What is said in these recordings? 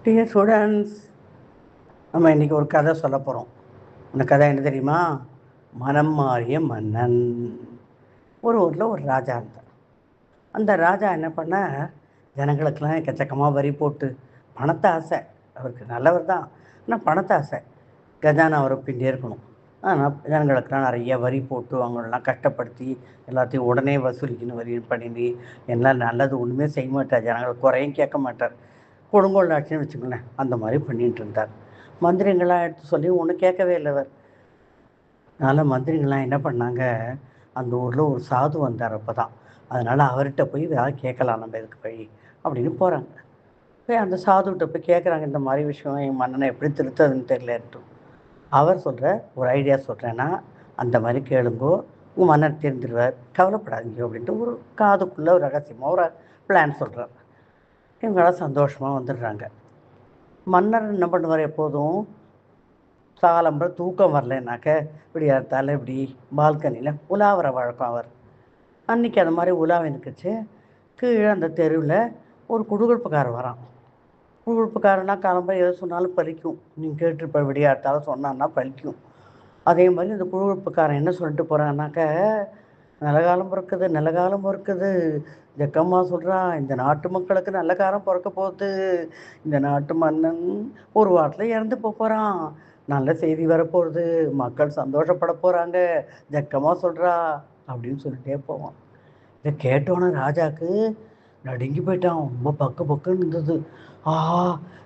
Dear students, நம்ம இன்றைக்கி ஒரு கதை சொல்ல போகிறோம். அந்த கதை என்ன தெரியுமா? மனம் மாறிய மன்னன். ஒரு ஊரில் ஒரு ராஜா இருந்தார். அந்த ராஜா என்ன பண்ண, ஜனங்களுக்கெல்லாம் எக்கச்சக்கமாக வரி போட்டு, பணத்தை ஆசை. அவருக்கு நல்லவர் தான், ஆனால் பணத்தை ஆசை. கஜானா அவரை பின்னே இருக்கணும். ஆனால் ஜனங்களுக்கெல்லாம் நிறைய வரி போட்டு அவங்களெல்லாம் கஷ்டப்படுத்தி எல்லாத்தையும் உடனே வசூலிக்கணும். வரி பண்ணி எல்லாம் நல்லது ஒன்றுமே செய்ய மாட்டார். ஜனங்கள் குறையும் கேட்க மாட்டார். கொடுங்கோல் ஆட்சின்னு வச்சுக்கோங்களேன், அந்த மாதிரி பண்ணிகிட்டு இருந்தார். மந்திரிங்களாம் எடுத்து சொல்லி ஒன்றும் கேட்கவே இல்லை அவர். அதனால் மந்திரிங்கள்லாம் என்ன பண்ணாங்க, அந்த ஊரில் ஒரு சாது வந்தார் அப்போ தான். அதனால் அவர்கிட்ட போய் ஏதாவது கேட்கலாம், நம்ம இதுக்கு வழி அப்படின்னு போகிறாங்க. போய் அந்த சாதுகிட்ட போய் கேட்குறாங்க, இந்த மாதிரி விஷயம் என் மன்னனை எப்படி திருத்ததுன்னு தெரியலட்டும். அவர் சொல்கிற ஒரு ஐடியா சொல்கிறேன்னா, அந்த மாதிரி கேளுங்கோ, உங்கள் மன்னர் தெரிஞ்சிருவார், கவலைப்படாதீங்க அப்படின்ட்டு ஒரு காதுக்குள்ளே ஒரு ரகசியமாக ஒரு பிளான் சொல்கிறார். இவங்களாம் சந்தோஷமாக வந்துடுறாங்க. மன்னர் என்ன பண்ணுவார், எப்போதும் காலம்பரம் தூக்கம் வரலைன்னாக்க விடியாத்தால இப்படி பால்கனியில் உலாவர வழக்கம் அவர். அன்றைக்கி அந்த மாதிரி உலாவினுக்குச்சு. கீழே அந்த தெருவில் ஒரு குடுகுடுப்புக்காரன் வரான். குடுகுடுப்புக்காரன்னா காலம்பரம் எதை சொன்னாலும் பலிக்கும். நீங்கள் கேட்டுருப்ப, விடியாத்தால சொன்னான்னா பலிக்கும். அதே மாதிரி இந்த குடுகுடுப்புக்காரன் என்ன சொல்லிட்டு போகிறான்னாக்க, நல்ல காலம் பிறக்குது, நல்ல காலம் பிறக்குது, ஜக்கம்மா சொல்கிறா, இந்த நாட்டு மக்களுக்கு நல்ல காலம் பிறக்க போகுது, இந்த நாட்டு மன்னன் ஒரு வாரத்தில் இறந்து போகிறான், நல்ல செய்தி வரப்போகுது, மக்கள் சந்தோஷப்பட போகிறாங்க, ஜக்கம்மா சொல்கிறா அப்படின்னு சொல்லிட்டே போவான். இதை கேட்டோன்னே ராஜாவுக்கு நடுங்கி போயிட்டான். ரொம்ப பக்கு பக்குன்னு இருந்தது. ஆஹா,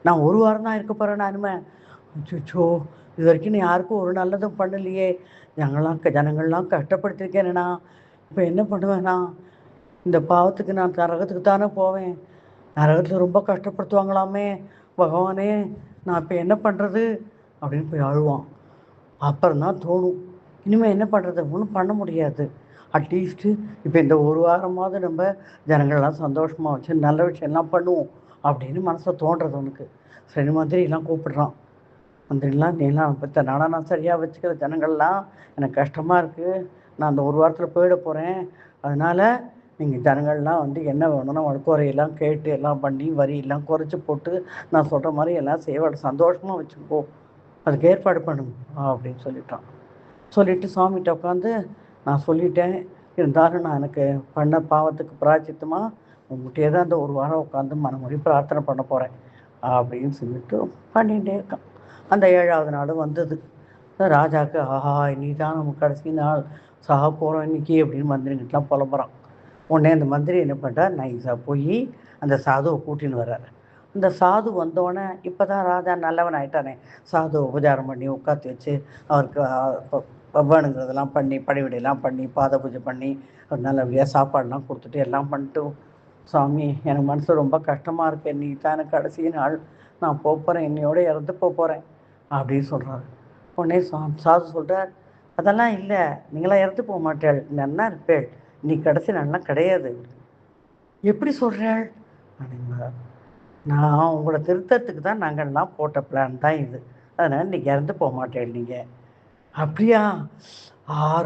நான் ஒரு வாரம் தான் இருக்க போகிறேன் நானுமே. அச்சோ, இது வரைக்கும் நான் யாருக்கும் ஒரு நல்லதும் பண்ணலையே, ஜனங்கள்லாம் கஷ்டப்படுத்திருக்கேனேண்ணா, இப்போ என்ன பண்ணுவேண்ணா? இந்த பாவத்துக்கு நான் நரகத்துக்கு தானே போவேன். நரகத்தில் ரொம்ப கஷ்டப்படுத்துவாங்களாமே, பகவானே நான் இப்போ என்ன பண்ணுறது அப்படின்னு போய் அழுவான். அப்புறம் தான் தோணும், இனிமேல் என்ன பண்ணுறது, ஒன்றும் பண்ண முடியாது. அட்லீஸ்ட்டு இப்போ இந்த ஒரு வாரமாவது நம்ம ஜனங்கள்லாம் சந்தோஷமாக வச்சு நல்ல விஷயம்லாம் பண்ணுவோம் அப்படின்னு மனசில் தோன்றது அவனுக்கு. சரி, மந்திரிலாம் கூப்பிடுறான். மந்திரிலாம், நீலாம் இப்போ நாடாக நான் சரியாக வச்சுக்கிற ஜனங்கள்லாம் எனக்கு கஷ்டமாக இருக்குது, நான் அந்த ஒரு வாரத்தில் போயிட போகிறேன், அதனால் நீங்கள் ஜனங்கள்லாம் வந்து என்ன வேணும்னா வழக்குறையெல்லாம் கேட்டு எல்லாம் பண்ணி வரியெல்லாம் குறைச்சி போட்டு நான் சொல்கிற மாதிரி எல்லாம் சேவோட சந்தோஷமாக வச்சுக்கோ, அதுக்கு ஏற்பாடு பண்ணுங்க அப்படின்னு சொல்லிட்டான். சொல்லிவிட்டு சாமிகிட்ட உட்காந்து, நான் சொல்லிட்டேன், இருந்தாலும் நான் எனக்கு பண்ண பாவத்துக்கு பிராய்ச்சித்தமாக உங்கள்கிட்டயே தான் அந்த ஒரு வாரம் உட்காந்து மனமொழி பிரார்த்தனை பண்ண போகிறேன் அப்படின்னு சொல்லிட்டு பண்ணிகிட்டே இருக்கான். அந்த 7ஆவது நாள் வந்தது. ராஜாவுக்கு ஆஹா, இன்னைக்கு தான் நம்ம கடைசி நாள், சாக போகிறோம் இன்னைக்கு அப்படின்னு மந்திரிங்கிட்டலாம் புலம்புறான். உடனே அந்த மந்திரி என்ன பண்ணுறார், நைஸாக போய் அந்த சாதுவை கூட்டின்னு வர்றார். அந்த சாது வந்தோடனே, இப்போ தான் ராஜா நல்லவன் ஆயிட்டானே, சாதுவை உபச்சாரம் பண்ணி உட்காந்து வச்சு அவருக்கு வேணுங்கிறதெல்லாம் பண்ணி பணிவிடையெல்லாம் பண்ணி பாத பூஜை பண்ணி அவர் நல்லபடியாக சாப்பாடெலாம் கொடுத்துட்டு எல்லாம் பண்ணிட்டு, சாமி எனக்கு மனசு ரொம்ப கஷ்டமாக இருக்குது, இன்னைக்கு தான் எனக்கு கடைசி நாள், நான் போகிறேன், இன்னையோட இறந்து போகிறேன் அப்படின்னு சொல்கிறாரு. உடனே சாது சொல்கிறார், அதெல்லாம் இல்லை, நீங்களாம் இறந்து போக மாட்டேள், நன்னா இருப்பேள், இன்னைக்கு கடைசி நாள்லாம் கிடையாது. எப்படி சொல்கிறாள் அப்படிங்களா? நான் உங்களை திருத்தத்துக்கு தான் நாங்கள்லாம் போட்ட பிளான் தான் இது, அதனால் இன்றைக்கி இறந்து போக மாட்டேள் நீங்கள். அப்படியா?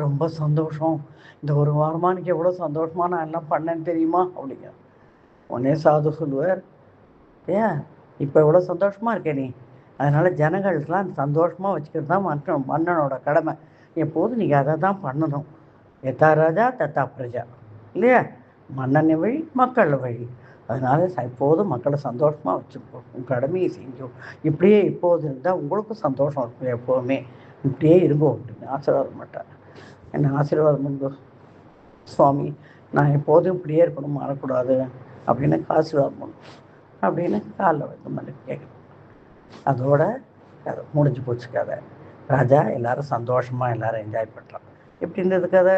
ரொம்ப சந்தோஷம், இந்த ஒரு வாரமாக இன்றைக்கி எவ்வளோ சந்தோஷமாக நான் எல்லாம் பண்ணேன்னு தெரியுமா அப்படிங்க. உடனே சாது சொல்லுவார், ஏன் இப்போ எவ்வளோ சந்தோஷமாக இருக்கே நீ, அதனால் ஜனங்களுக்கெல்லாம் சந்தோஷமாக வச்சுக்கிறது தான் மன்னனோட கடமை, எப்போதும் நீங்கள் அதை தான் பண்ணணும். எத்தா ராஜா தத்தா பிரஜா இல்லையா, மன்னன் வழி மக்கள் வழி, அதனால் எப்போதும் மக்களை சந்தோஷமாக வச்சுக்கோ, உன் கடமையை செஞ்சோம், இப்படியே இப்போது இருந்தால் உங்களுக்கும் சந்தோஷம் இருக்கும், எப்போதுமே இப்படியே இருங்கோ அப்படின்னு ஆசீர்வாதம் மாட்டார். என்ன ஆசீர்வாதம் பண்ணுங்க சுவாமி, நான் எப்போதும் இப்படியே இருக்கணும், மாறக்கூடாது அப்படின்னு ஆசீர்வாதம் பண்ணும் அப்படின்னு காலில் வந்து மன்னிப்பு கேட்கணும். அதோட கதை முடிஞ்சு போச்சு. கதை ராஜா எல்லாரும் சந்தோஷமாக எல்லாரும் என்ஜாய் பண்ணுறான். எப்படி இருந்தது கதை?